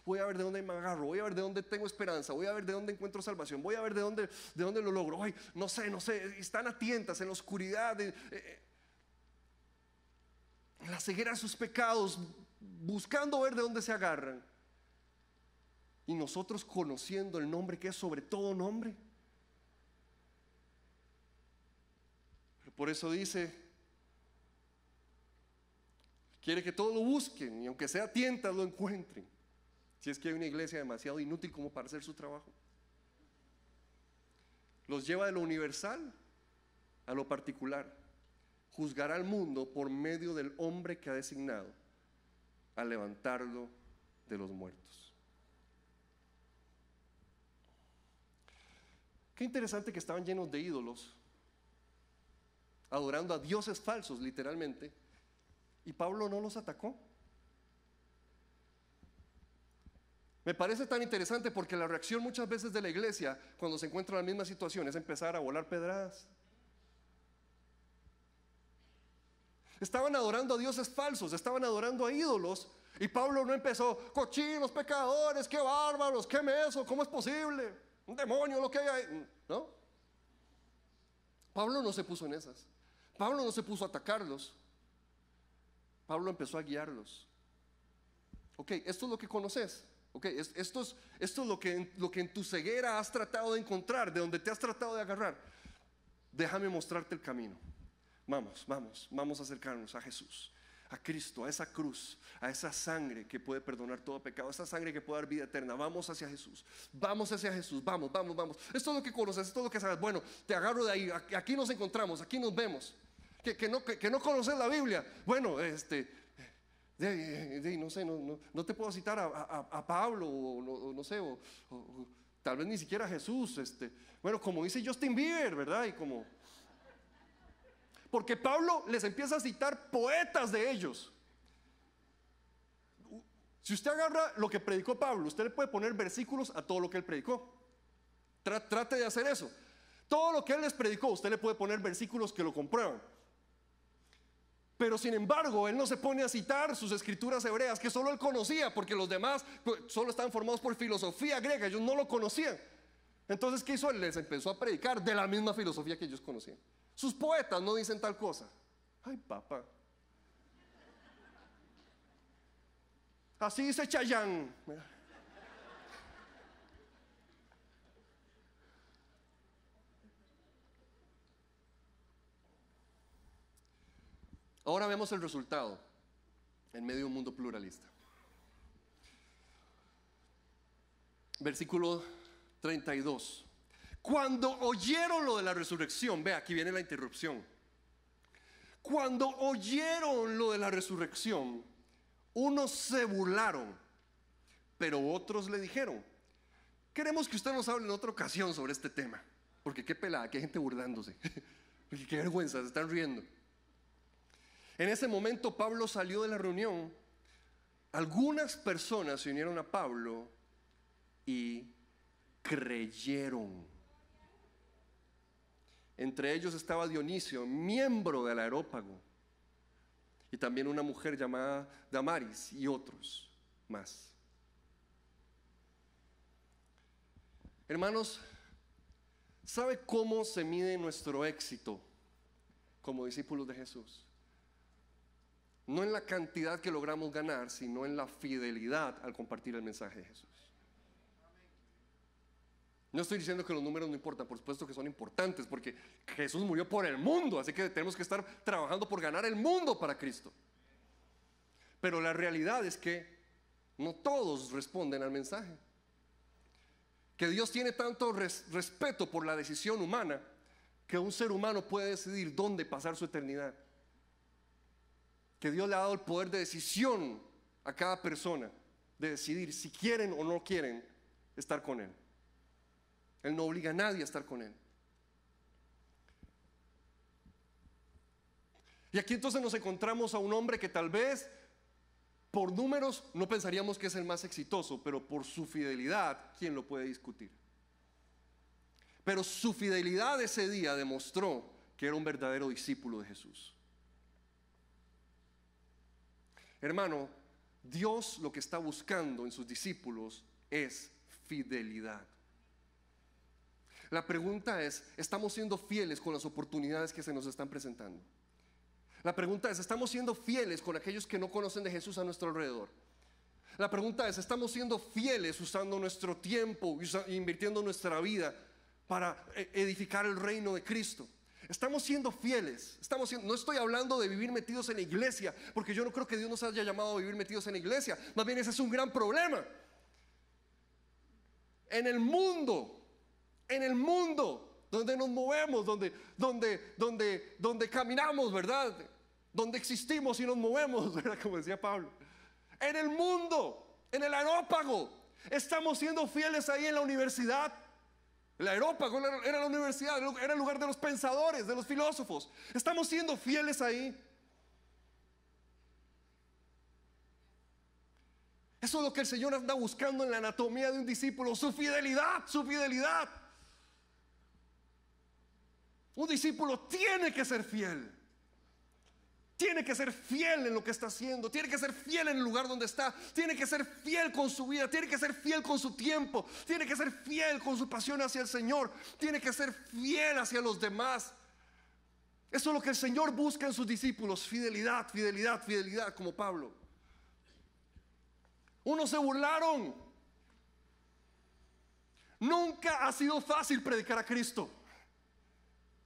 A: voy a ver de dónde me agarro, voy a ver de dónde tengo esperanza, voy a ver de dónde encuentro salvación, voy a ver de dónde lo logro? Ay, no sé, están a tientas en la oscuridad, en la ceguera de sus pecados, buscando ver de dónde se agarran. Y nosotros conociendo el nombre que es sobre todo nombre. Pero por eso dice, quiere que todos lo busquen y aunque sea a tientas lo encuentren. Si es que hay una iglesia demasiado inútil como para hacer su trabajo. Los lleva de lo universal a lo particular. Juzgará al mundo por medio del hombre que ha designado a levantarlo de los muertos. Qué interesante que estaban llenos de ídolos, adorando a dioses falsos literalmente, y Pablo no los atacó. Me parece tan interesante porque la reacción muchas veces de la iglesia cuando se encuentra en la misma situación es empezar a volar pedradas. Estaban adorando a dioses falsos, estaban adorando a ídolos, y Pablo no empezó, cochinos, pecadores, qué bárbaros, qué meso, ¿cómo es posible? Un demonio lo que hay ahí. ¿No? Pablo no se puso en esas. Pablo no se puso a atacarlos. Pablo empezó a guiarlos. Ok, esto es lo que conoces. Ok, esto es lo que en tu ceguera has tratado de encontrar, de donde te has tratado de agarrar. Déjame mostrarte el camino. Vamos a acercarnos a Jesús, a Cristo, a esa cruz, a esa sangre que puede perdonar todo pecado, a esa sangre que puede dar vida eterna. Vamos hacia Jesús, vamos. Esto es lo que conoces, esto es lo que sabes. Bueno, te agarro de ahí, aquí nos encontramos, aquí nos vemos. Que no conoces la Biblia. Bueno, No sé, no te puedo citar a Pablo, o no sé, o tal vez ni siquiera a Jesús. Bueno, como dice Justin Bieber, ¿verdad? Porque Pablo les empieza a citar poetas de ellos. Si usted agarra lo que predicó Pablo, usted le puede poner versículos a todo lo que él predicó. Trate de hacer eso. Todo lo que él les predicó, usted le puede poner versículos que lo comprueban. Pero sin embargo, él no se pone a citar sus escrituras hebreas, que solo él conocía, porque los demás solo estaban formados por filosofía griega, ellos no lo conocían. Entonces, ¿qué hizo? Él les empezó a predicar de la misma filosofía que ellos conocían. Sus poetas no dicen tal cosa. Ay, papá. Así dice Chayanne. Ahora vemos el resultado en medio de un mundo pluralista. Versículo 32. Cuando oyeron lo de la resurrección, ve, aquí viene la interrupción. Cuando oyeron lo de la resurrección, unos se burlaron, pero otros le dijeron: queremos que usted nos hable en otra ocasión sobre este tema, porque qué pelada, que hay gente burlándose, porque qué vergüenza, se están riendo. En ese momento Pablo salió de la reunión. Algunas personas se unieron a Pablo y creyeron. Entre ellos estaba Dionisio, miembro del Areópago, y también una mujer llamada Damaris, y otros más. Hermanos, ¿sabe cómo se mide nuestro éxito como discípulos de Jesús? No en la cantidad que logramos ganar, sino en la fidelidad al compartir el mensaje de Jesús. No estoy diciendo que los números no importan, por supuesto que son importantes, porque Jesús murió por el mundo, así que tenemos que estar trabajando por ganar el mundo para Cristo. Pero la realidad es que no todos responden al mensaje. Que Dios tiene tanto respeto por la decisión humana, que un ser humano puede decidir dónde pasar su eternidad. Que Dios le ha dado el poder de decisión a cada persona, de decidir si quieren o no quieren estar con Él. Él no obliga a nadie a estar con Él. Y aquí entonces nos encontramos a un hombre que tal vez por números no pensaríamos que es el más exitoso, pero por su fidelidad, ¿quién lo puede discutir? Pero su fidelidad ese día demostró que era un verdadero discípulo de Jesús. Hermano, Dios lo que está buscando en sus discípulos es fidelidad. La pregunta es, ¿estamos siendo fieles con las oportunidades que se nos están presentando? La pregunta es, ¿estamos siendo fieles con aquellos que no conocen de Jesús a nuestro alrededor? La pregunta es, ¿estamos siendo fieles usando nuestro tiempo, invirtiendo nuestra vida para edificar el reino de Cristo? Estamos siendo fieles, no estoy hablando de vivir metidos en la iglesia, porque yo no creo que Dios nos haya llamado a vivir metidos en la iglesia. Más bien ese es un gran problema. En el mundo donde nos movemos, donde caminamos, ¿verdad? Donde existimos y nos movemos, ¿verdad? Como decía Pablo. En el mundo, en el Areópago, estamos siendo fieles ahí en la universidad. El Areópago era la universidad, era el lugar de los pensadores, de los filósofos. Estamos siendo fieles ahí. Eso es lo que el Señor anda buscando en la anatomía de un discípulo, su fidelidad, su fidelidad. Un discípulo tiene que ser fiel. Tiene que ser fiel en lo que está haciendo, tiene que ser fiel en el lugar donde está, tiene que ser fiel con su vida, tiene que ser fiel con su tiempo, tiene que ser fiel con su pasión hacia el Señor, tiene que ser fiel hacia los demás. Eso es lo que el Señor busca en sus discípulos: fidelidad, fidelidad, fidelidad, como Pablo. Unos se burlaron. Nunca ha sido fácil predicar a Cristo.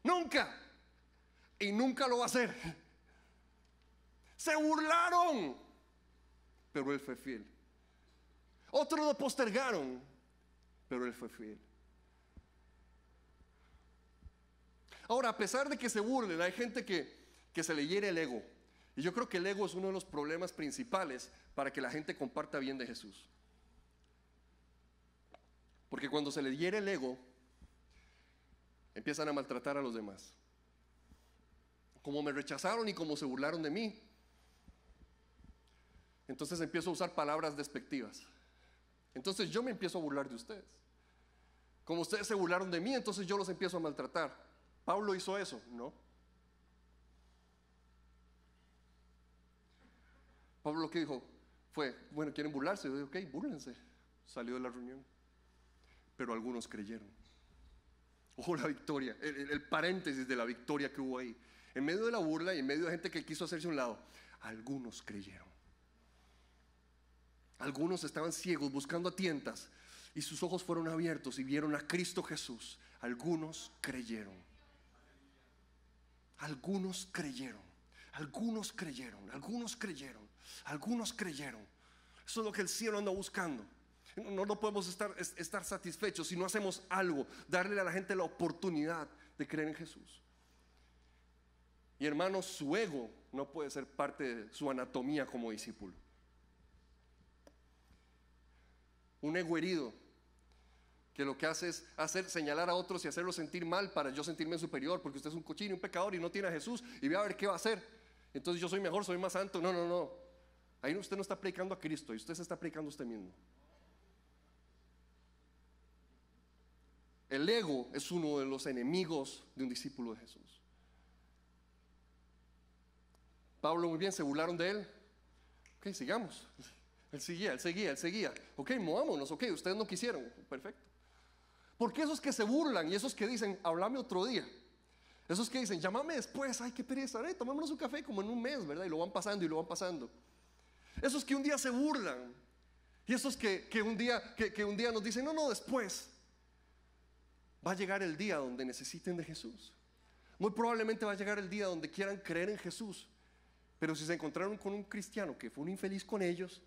A: Nunca. Y nunca lo va a hacer. Se burlaron, pero Él fue fiel. Otros lo postergaron, pero Él fue fiel. Ahora, a pesar de que se burlen, hay gente que se le hiere el ego Y yo creo que el ego es uno de los problemas principales para que la gente comparta bien de Jesús. Porque cuando se les hiere el ego, empiezan a maltratar a los demás. Como me rechazaron y como se burlaron de mí, entonces empiezo a usar palabras despectivas. Entonces yo me empiezo a burlar de ustedes. Como ustedes se burlaron de mí, entonces yo los empiezo a maltratar. ¿Pablo hizo eso? No. Pablo lo que dijo fue, bueno, ¿quieren burlarse? Yo digo, ok, búrlense. Salió de la reunión. Pero algunos creyeron. Ojo la victoria, el paréntesis de la victoria que hubo ahí. En medio de la burla y en medio de gente que quiso hacerse a un lado, algunos creyeron. Algunos estaban ciegos buscando a tientas y sus ojos fueron abiertos y vieron a Cristo Jesús. Algunos creyeron. Algunos creyeron. Algunos creyeron. Algunos creyeron. Algunos creyeron. Eso es lo que el cielo anda buscando. No podemos estar satisfechos si no hacemos algo, darle a la gente la oportunidad de creer en Jesús. Y hermanos, su ego no puede ser parte de su anatomía como discípulo. Un ego herido que lo que hace es señalar a otros y hacerlos sentir mal para yo sentirme superior, porque usted es un cochino, un pecador y no tiene a Jesús y ve a ver qué va a hacer. Entonces yo soy mejor, soy más santo. No. Ahí usted no está predicando a Cristo y usted se está predicando a usted mismo. El ego es uno de los enemigos de un discípulo de Jesús. Pablo, muy bien, se burlaron de él. Ok, sigamos. Él seguía. Ok, movámonos. Ok, ustedes no quisieron. Perfecto. Porque esos que se burlan y esos que dicen, háblame otro día. Esos que dicen, llámame después. Ay, qué pereza. Tomémonos un café como en un mes, ¿verdad? Y lo van pasando. Esos que un día se burlan. Y esos que un día nos dicen, no, después. Va a llegar el día donde necesiten de Jesús. Muy probablemente va a llegar el día donde quieran creer en Jesús. Pero si se encontraron con un cristiano que fue un infeliz con ellos,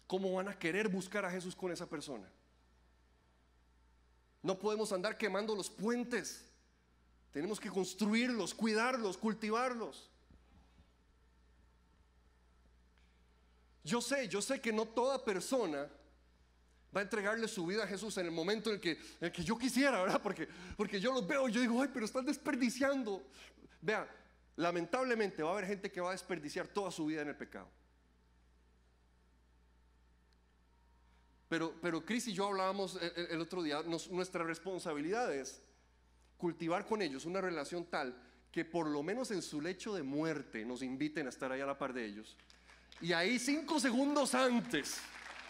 A: ¿cómo van a querer buscar a Jesús con esa persona? No podemos andar quemando los puentes. Tenemos que construirlos, cuidarlos, cultivarlos. Yo sé que no toda persona va a entregarle su vida a Jesús en el momento en el que yo quisiera, ¿verdad? Porque yo los veo y yo digo, ay, pero están desperdiciando. Vea, lamentablemente va a haber gente que va a desperdiciar toda su vida en el pecado. Pero Chris y yo hablábamos el otro día, nuestra responsabilidad es cultivar con ellos una relación tal que por lo menos en su lecho de muerte nos inviten a estar ahí a la par de ellos. Y ahí 5 segundos antes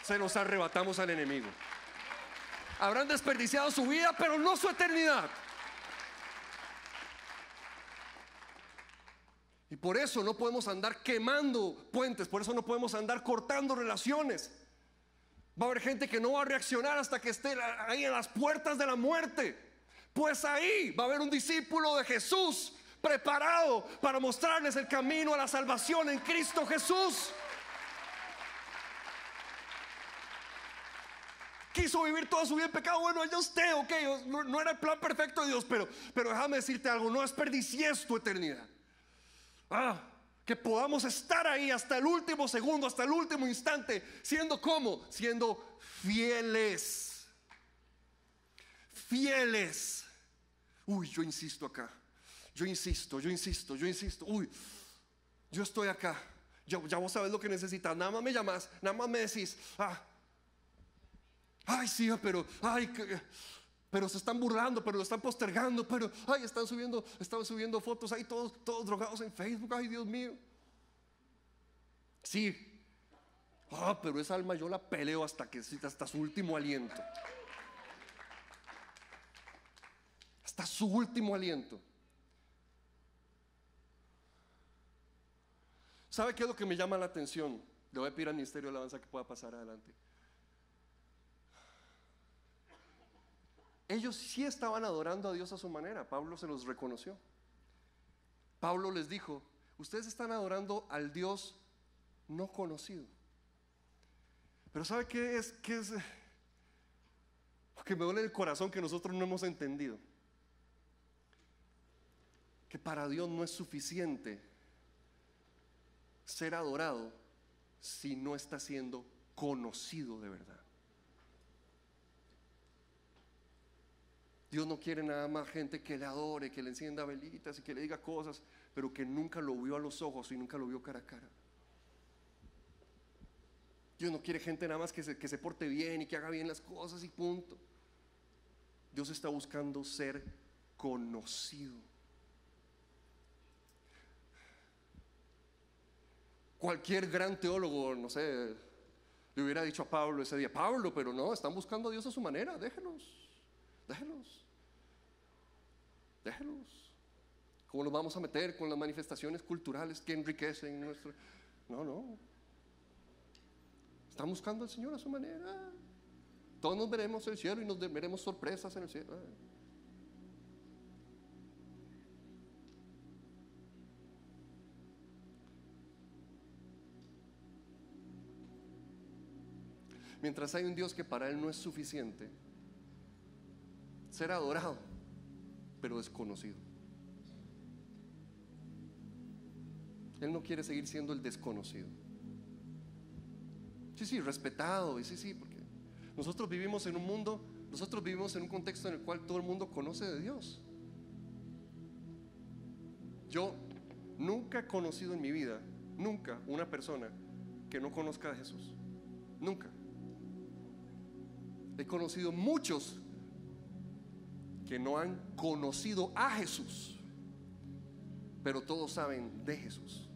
A: se los arrebatamos al enemigo. Habrán desperdiciado su vida, pero no su eternidad. Y por eso no podemos andar quemando puentes, por eso no podemos andar cortando relaciones. Va a haber gente que no va a reaccionar hasta que esté ahí en las puertas de la muerte. Pues ahí va a haber un discípulo de Jesús preparado para mostrarles el camino a la salvación en Cristo Jesús. Quiso vivir toda su vida en pecado. Bueno, allá usted, ok, no era el plan perfecto de Dios, pero déjame decirte algo, no desperdicies tu eternidad. Que podamos estar ahí hasta el último segundo, hasta el último instante, siendo ¿cómo? Siendo fieles. Fieles. Uy, yo insisto acá. Yo insisto. Uy, yo estoy acá. Ya vos sabés lo que necesitas. Nada más me llamas, nada más me decís. Ay, sí, pero se están burlando, pero lo están postergando, pero están subiendo fotos ahí todos drogados en Facebook. Ay, Dios mío. Sí. Pero esa alma yo la peleo hasta su último aliento. Hasta su último aliento. ¿Sabe qué es lo que me llama la atención? Le voy a pedir al Ministerio de Alabanza que pueda pasar adelante. Ellos sí estaban adorando a Dios a su manera. Pablo se los reconoció. Pablo les dijo, ustedes están adorando al Dios no conocido. Pero ¿sabe qué es? Que me duele el corazón que nosotros no hemos entendido. Que para Dios no es suficiente ser adorado si no está siendo conocido de verdad. Dios no quiere nada más gente que le adore, que le encienda velitas y que le diga cosas, pero que nunca lo vio a los ojos y nunca lo vio cara a cara. Dios no quiere gente nada más que se porte bien y que haga bien las cosas y punto. Dios está buscando ser conocido. Cualquier gran teólogo, no sé, le hubiera dicho a Pablo ese día: Pablo, pero no, están buscando a Dios a su manera, déjelos. ¿Cómo nos vamos a meter con las manifestaciones culturales que enriquecen nuestro? No. Están buscando al Señor a su manera. Todos nos veremos en el cielo y nos veremos sorpresas en el cielo. Mientras hay un Dios que para Él no es suficiente ser adorado, pero desconocido. Él no quiere seguir siendo el desconocido. Sí, respetado, y sí, porque nosotros vivimos en un mundo, nosotros vivimos en un contexto en el cual todo el mundo conoce de Dios. Yo nunca he conocido en mi vida, nunca, una persona que no conozca a Jesús. Nunca. He conocido muchos que no han conocido a Jesús, pero todos saben de Jesús.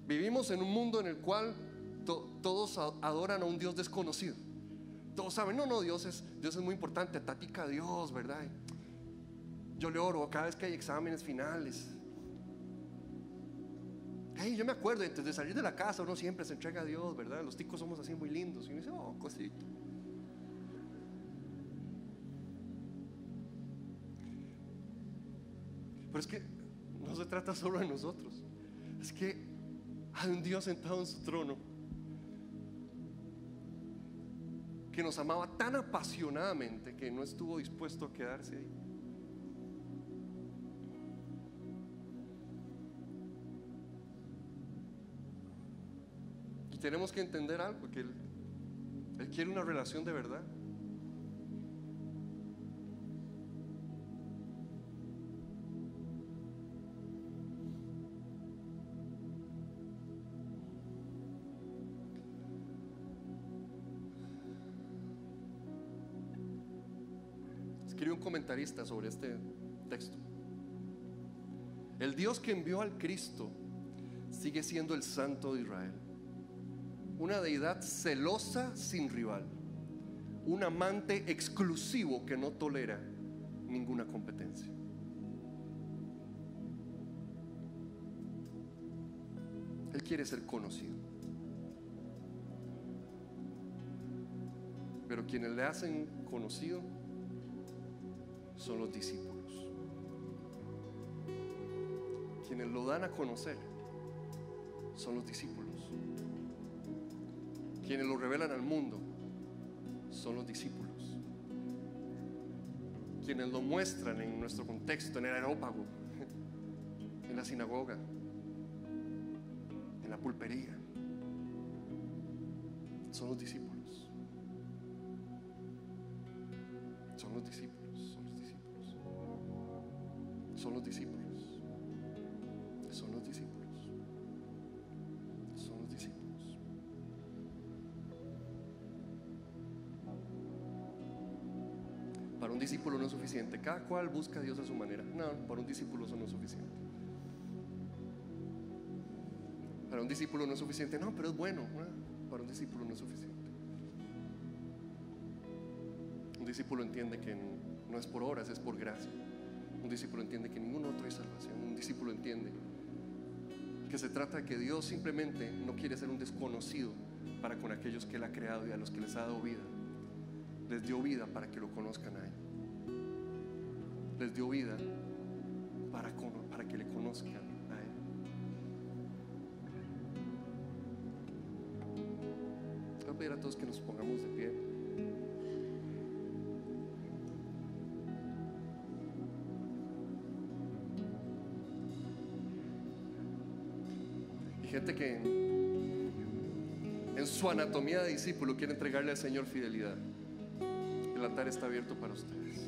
A: Vivimos en un mundo en el cual todos adoran a un Dios desconocido. Todos saben, no, Dios es muy importante, tatica a Dios, ¿verdad? Yo le oro cada vez que hay exámenes finales. Hey, yo me acuerdo, antes de salir de la casa uno siempre se entrega a Dios, ¿verdad? Los ticos somos así muy lindos. Y uno dice, oh, cosito. Pero es que no se trata solo de nosotros. Es que hay un Dios sentado en su trono que nos amaba tan apasionadamente que no estuvo dispuesto a quedarse ahí. Y tenemos que entender algo, que Él quiere una relación de verdad. Escribe un comentarista sobre este texto: el Dios que envió al Cristo sigue siendo el Santo de Israel, una deidad celosa sin rival, un amante exclusivo que no tolera ninguna competencia. Él quiere ser conocido, pero quienes le hacen conocido son los discípulos. Quienes lo dan a conocer son los discípulos. Quienes lo revelan al mundo son los discípulos. Quienes lo muestran en nuestro contexto, en el areópago, en la sinagoga, en la pulpería, son los discípulos. Son los discípulos. Son los discípulos. Son los discípulos. Son los discípulos. Para un discípulo no es suficiente. Cada cual busca a Dios a su manera. No, para un discípulo eso no es suficiente. Para un discípulo no es suficiente. No, pero es bueno. Para un discípulo no es suficiente. Un discípulo entiende que no es por obras, es por gracia. Un discípulo entiende que ningún otro hay salvación. Un discípulo entiende que se trata de que Dios simplemente no quiere ser un desconocido para con aquellos que Él ha creado y a los que les ha dado vida. Les dio vida para que lo conozcan a Él. Les dio vida para que le conozcan a Él. Voy a pedir a todos que nos pongamos de pie. gente que en su anatomía de discípulo quiere entregarle al Señor fidelidad. El altar está abierto para ustedes.